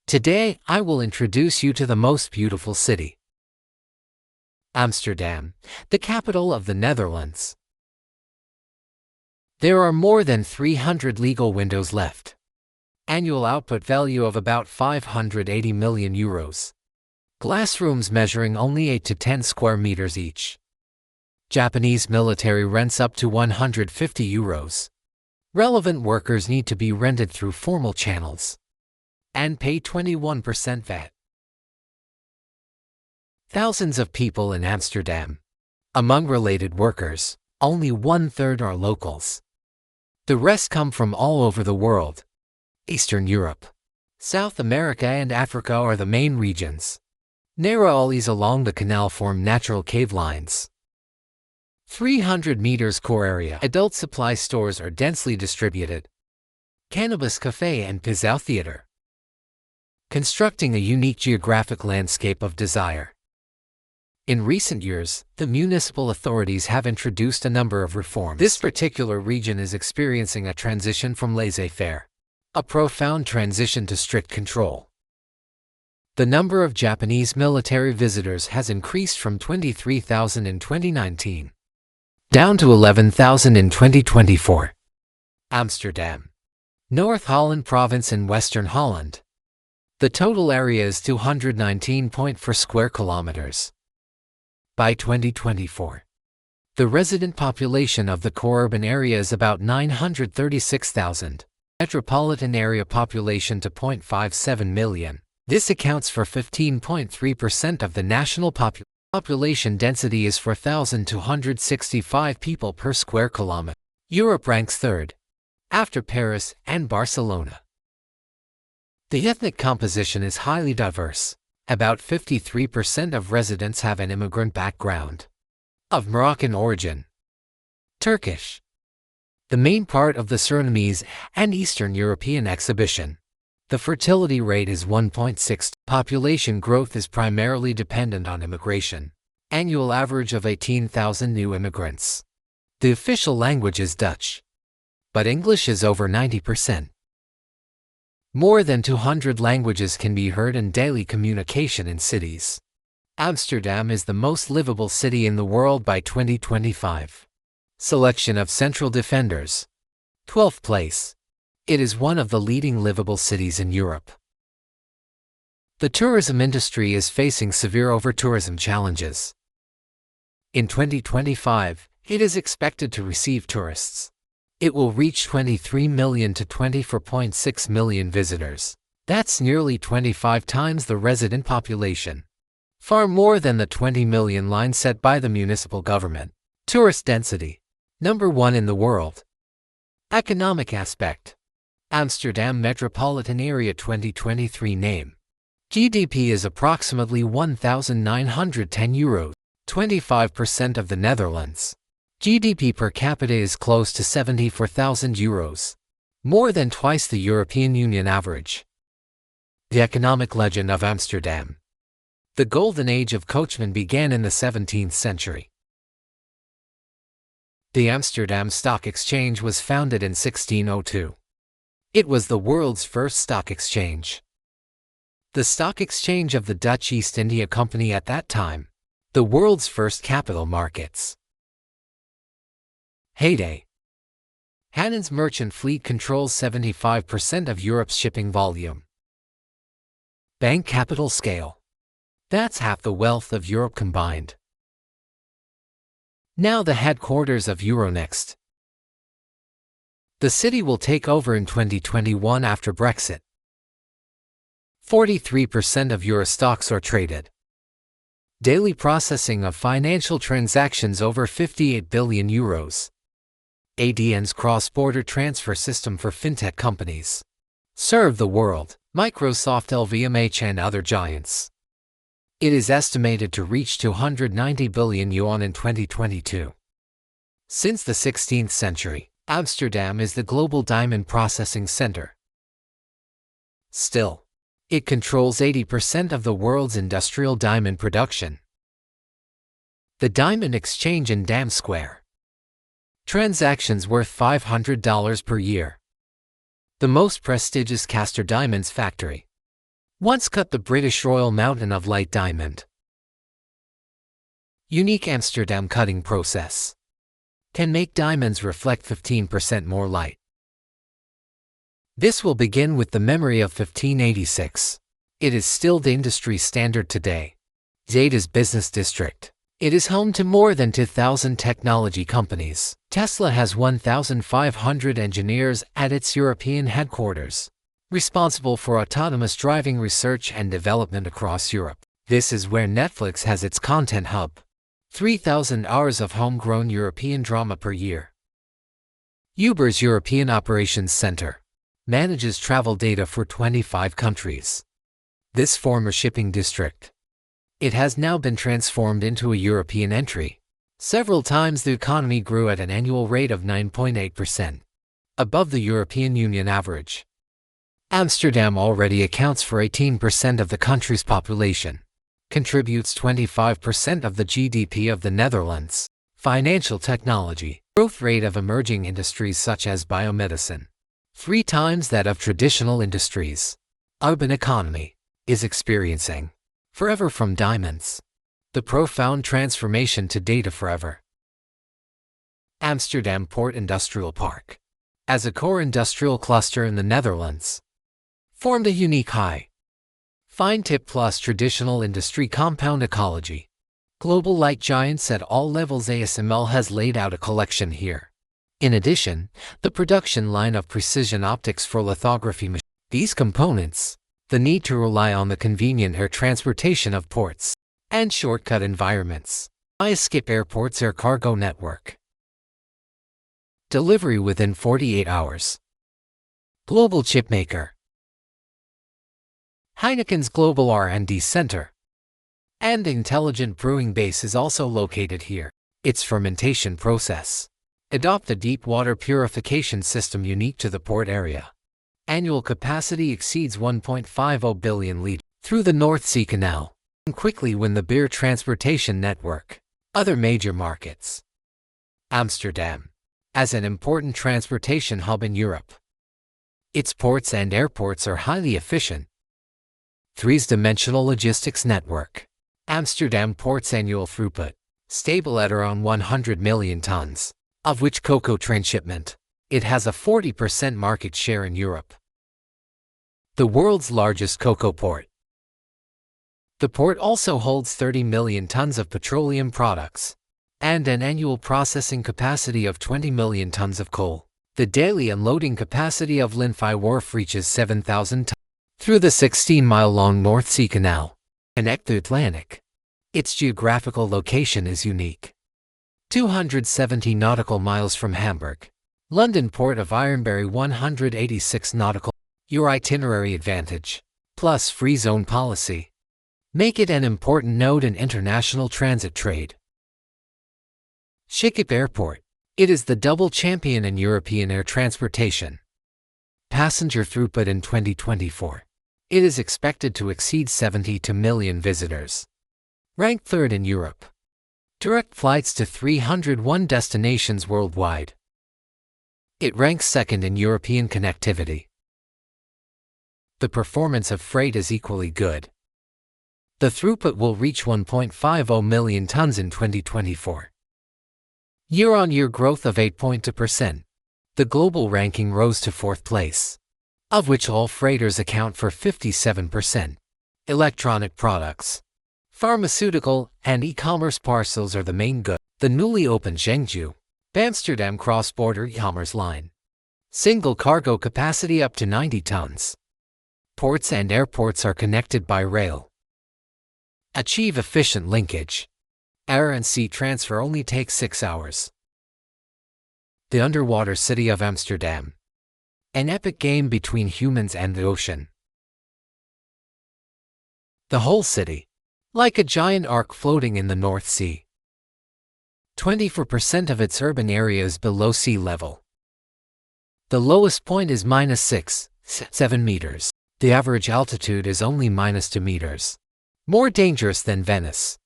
Today, I will introduce you to the most beautiful city. Amsterdam, the capital of the Netherlands. There are more than 300 legal windows left. Annual output value of about 580 million euros. Glass rooms measuring only 8 to 10 square meters each. Japanese military rents up to 150 euros. Relevant workers need to be rented through formal channels and pay 21% VAT. Thousands of people in Amsterdam. Among related workers, only 1/3 are locals. The rest come from all over the world. Eastern Europe, South America and Africa are the main regions. Narrow alleys along the canal form natural cave lines. 300 meters core area. Adult supply stores are densely distributed. Cannabis cafe and pizzao theater. Constructing a unique geographic landscape of desire. In recent years, the municipal authorities have introduced a number of reforms. This particular region is experiencing a transition from laissez-faire, a profound transition to strict control. The number of Japanese military visitors has increased from 23,000 in 2019, down to 11,000 in 2024. Amsterdam, North Holland province in Western Holland. The total area is 219.4 square kilometers. By 2024, the resident population of the core urban area is about 936,000. Metropolitan area population to 0.57 million. This accounts for 15.3% of the national population. Population density is 4,265 people per square kilometer. Europe ranks third, after Paris and Barcelona. The ethnic composition is highly diverse. About 53% of residents have an immigrant background, of Moroccan origin, Turkish. The main part of the Surinamese and Eastern European exhibition. The fertility rate is 1.6. Population growth is primarily dependent on immigration. Annual average of 18,000 new immigrants. The official language is Dutch, but English is over 90%. More than 200 languages can be heard in daily communication in cities. Amsterdam is the most livable city in the world by 2025. Selection of central defenders. 12th place. It is one of the leading livable cities in Europe. The tourism industry is facing severe over-tourism challenges. In 2025, it is expected to receive tourists. It will reach 23 million to 24.6 million visitors. That's nearly 25 times the resident population. Far more than the 20 million line set by the municipal government. Tourist density. Number 1 in the world. Economic aspect. Amsterdam Metropolitan Area 2023 name. GDP is approximately 1,910 euros, 25% of the Netherlands. GDP per capita is close to 74,000 euros, more than twice the European Union average. The economic legend of Amsterdam. The golden age of coachmen began in the 17th century. The Amsterdam Stock Exchange was founded in 1602. It was the world's first stock exchange. The stock exchange of the Dutch East India Company at that time. The world's first capital markets. Heyday. Hanen's merchant fleet controls 75% of Europe's shipping volume. Bank capital scale. That's half the wealth of Europe combined. Now the headquarters of Euronext. The city will take over in 2021 after Brexit. 43% of Euro stocks are traded. Daily processing of financial transactions over 58 billion euros. ADN's cross-border transfer system for fintech companies. Serve the world, Microsoft, LVMH and other giants. It is estimated to reach 290 billion yuan in 2022. Since the 16th century, Amsterdam is the global diamond processing center. Still, it controls 80% of the world's industrial diamond production. The Diamond Exchange in Dam Square. Transactions worth $500 per year. The most prestigious Castor Diamonds factory. Once cut the British Royal Mountain of Light Diamond. Unique Amsterdam cutting process. Can make diamonds reflect 15% more light. This will begin with the memory of 1586. It is still the industry standard today. Zeda's business district. It is home to more than 2,000 technology companies. Tesla has 1,500 engineers at its European headquarters, responsible for autonomous driving research and development across Europe. This is where Netflix has its content hub. 3,000 hours of homegrown European drama per year. Uber's European Operations Center manages travel data for 25 countries. This former shipping district. It has now been transformed into a European entry. Several times the economy grew at an annual rate of 9.8%, above the European Union average. Amsterdam already accounts for 18% of the country's population, contributes 25% of the GDP of the Netherlands. Financial technology. Growth rate of emerging industries such as biomedicine, 3 times that of traditional industries. Urban economy is experiencing forever from diamonds. The profound transformation to data forever. Amsterdam Port Industrial Park, as a core industrial cluster in the Netherlands, formed a unique high fine tip plus traditional industry compound ecology. Global light giants at all levels. ASML has laid out a collection here. In addition, the production line of precision optics for lithography machines. These components, the need to rely on the convenient air transportation of ports, and shortcut environments. Skip Airport's air cargo network. Delivery within 48 hours. Global chipmaker. Heineken's Global R&D Center and Intelligent Brewing Base is also located here. Its fermentation process. Adopt a deep water purification system unique to the port area. Annual capacity exceeds 1.50 billion liters through the North Sea Canal. And quickly win the beer transportation network. Other major markets. Amsterdam, as an important transportation hub in Europe. Its ports and airports are highly efficient. Three-dimensional logistics network. Amsterdam Port's annual throughput, stable at around 100 million tons, of which cocoa transshipment. It has a 40% market share in Europe. The world's largest cocoa port. The port also holds 30 million tons of petroleum products and an annual processing capacity of 20 million tons of coal. The daily unloading capacity of Linfy Wharf reaches 7,000 tons. Through the 16-mile-long North Sea Canal, connect the Atlantic. Its geographical location is unique. 270 nautical miles from Hamburg. London Port of Ironbury 186 nautical. Your itinerary advantage, plus free zone policy, make it an important node in international transit trade. Schiphol Airport. It is the double champion in European air transportation. Passenger throughput in 2024. It is expected to exceed 72 million visitors. Ranked 3rd in Europe. Direct flights to 301 destinations worldwide. It ranks 2nd in European connectivity. The performance of freight is equally good. The throughput will reach 1.50 million tons in 2024. Year-on-year growth of 8.2%. The global ranking rose to 4th place, of which all freighters account for 57%. Electronic products, pharmaceutical, and e-commerce parcels are the main goods. The newly opened Zhengzhou, Amsterdam cross-border e-commerce line. Single cargo capacity up to 90 tons. Ports and airports are connected by rail. Achieve efficient linkage. Air and sea transfer only takes 6 hours. The underwater city of Amsterdam. An epic game between humans and the ocean. The whole city, like a giant ark floating in the North Sea. 24% of its urban area is below sea level. The lowest point is -6.7 meters. The average altitude is only -2 meters. More dangerous than Venice.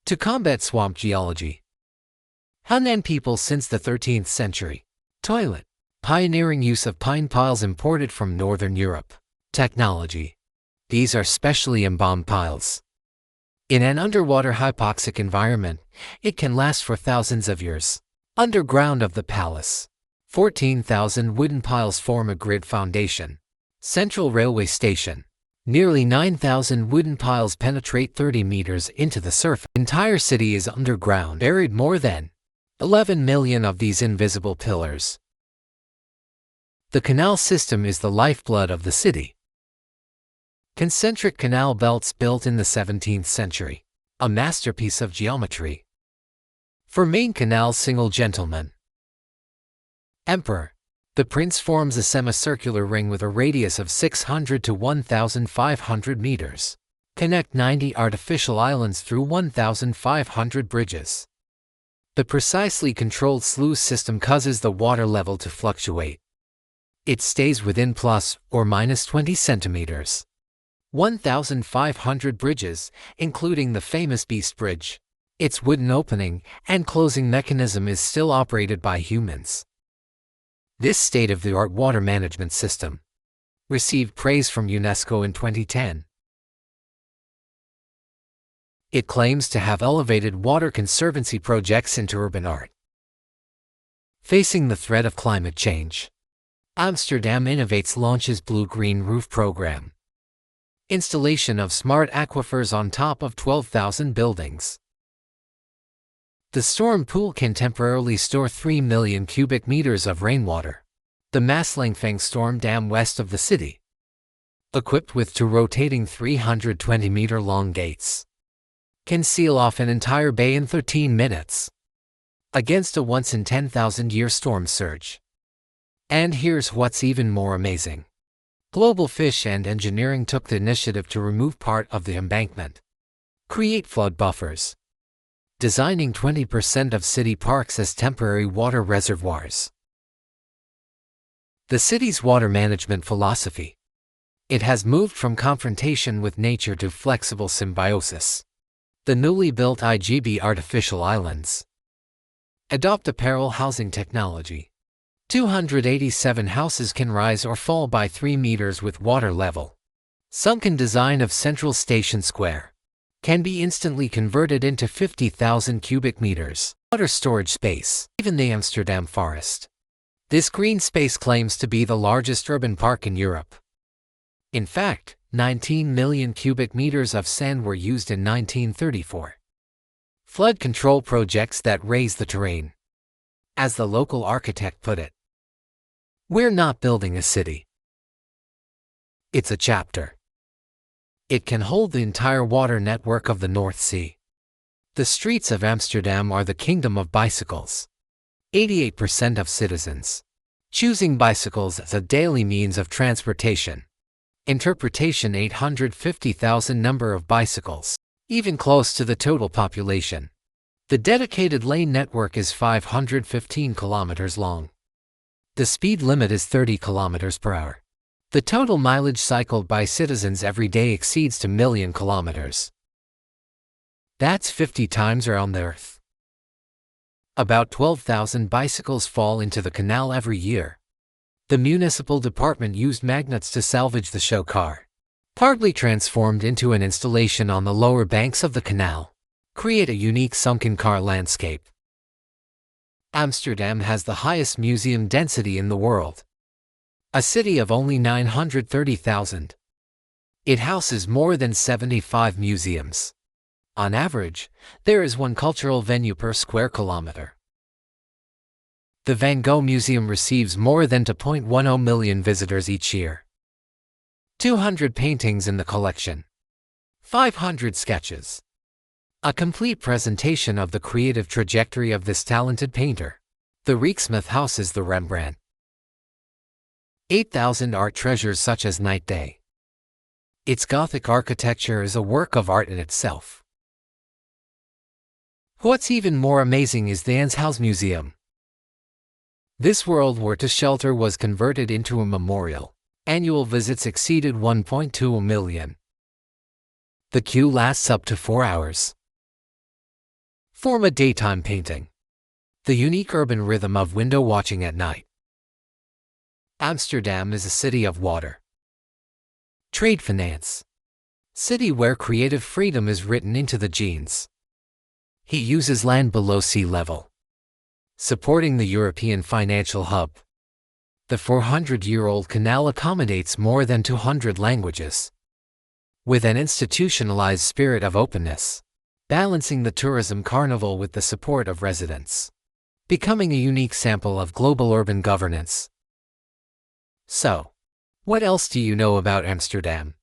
To combat swamp geology. Hunan people since the 13th century. Toilet. Pioneering use of pine piles imported from Northern Europe. Technology. These are specially embalmed piles. In an underwater hypoxic environment, it can last for thousands of years. Underground of the palace, 14,000 wooden piles form a grid foundation. Central railway station, nearly 9,000 wooden piles penetrate 30 meters into the surface. Entire city is underground, buried more than 11 million of these invisible pillars. The canal system is the lifeblood of the city. Concentric canal belts built in the 17th century, a masterpiece of geometry. For main canals, single gentleman. Emperor. The prince forms a semicircular ring with a radius of 600 to 1,500 meters. Connect 90 artificial islands through 1,500 bridges. The precisely controlled sluice system causes the water level to fluctuate. It stays within plus or minus 20 centimeters. 1,500 bridges, including the famous Beast Bridge. Its wooden opening and closing mechanism is still operated by humans. This state-of-the-art water management system received praise from UNESCO in 2010. It claims to have elevated water conservancy projects into urban art. Facing the threat of climate change, Amsterdam innovates, launches Blue-Green Roof program. Installation of smart aquifers on top of 12,000 buildings. The storm pool can temporarily store 3 million cubic meters of rainwater. The Maslangfang storm dam west of the city, equipped with two rotating 320-meter-long gates, can seal off an entire bay in 13 minutes against a once-in-10,000-year storm surge. And here's what's even more amazing. Global Fish and Engineering took the initiative to remove part of the embankment, create flood buffers, designing 20% of city parks as temporary water reservoirs. The city's water management philosophy. It has moved from confrontation with nature to flexible symbiosis. The newly built IGB artificial islands adopt apparel housing technology. 287 houses can rise or fall by 3 meters with water level. Sunken design of Central Station Square can be instantly converted into 50,000 cubic meters water storage space. Even the Amsterdam forest. This green space claims to be the largest urban park in Europe. In fact, 19 million cubic meters of sand were used in 1934. Flood control projects that raise the terrain. As the local architect put it, "We're not building a city. It's a chapter." It can hold the entire water network of the North Sea. The streets of Amsterdam are the kingdom of bicycles. 88% of citizens choosing bicycles as a daily means of transportation. Interpretation: 850,000 number of bicycles, even close to the total population. The dedicated lane network is 515 kilometers long. The speed limit is 30 kilometers per hour. The total mileage cycled by citizens every day exceeds 2 million kilometers. That's 50 times around the Earth. About 12,000 bicycles fall into the canal every year. The municipal department used magnets to salvage the show car, partly transformed into an installation on the lower banks of the canal, create a unique sunken car landscape. Amsterdam has the highest museum density in the world. A city of only 930,000. It houses more than 75 museums. On average, there is one cultural venue per square kilometer. The Van Gogh Museum receives more than 2.10 million visitors each year. 200 paintings in the collection. 500 sketches. A complete presentation of the creative trajectory of this talented painter. The Rijksmuseum houses the Rembrandt. 8,000 art treasures such as Night Day. Its Gothic architecture is a work of art in itself. What's even more amazing is the Anshouse Museum. This World War II shelter was converted into a memorial. Annual visits exceeded 1.2 million. The queue lasts up to 4 hours. Form a daytime painting. The unique urban rhythm of window watching at night. Amsterdam is a city of water. Trade finance. City where creative freedom is written into the genes. He uses land below sea level. Supporting the European financial hub. The 400-year-old canal accommodates more than 200 languages. With an institutionalized spirit of openness, balancing the tourism carnival with the support of residents. Becoming a unique sample of global urban governance. So, what else do you know about Amsterdam?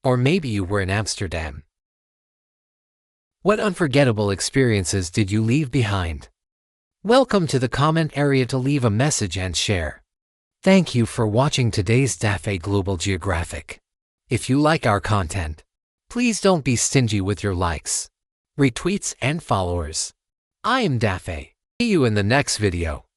Or maybe you were in Amsterdam. What unforgettable experiences did you leave behind? Welcome to the comment area to leave a message and share. Thank you for watching today's DAFE Global Geographic. If you like our content, please don't be stingy with your likes, retweets and followers. I am DAFE. See you in the next video.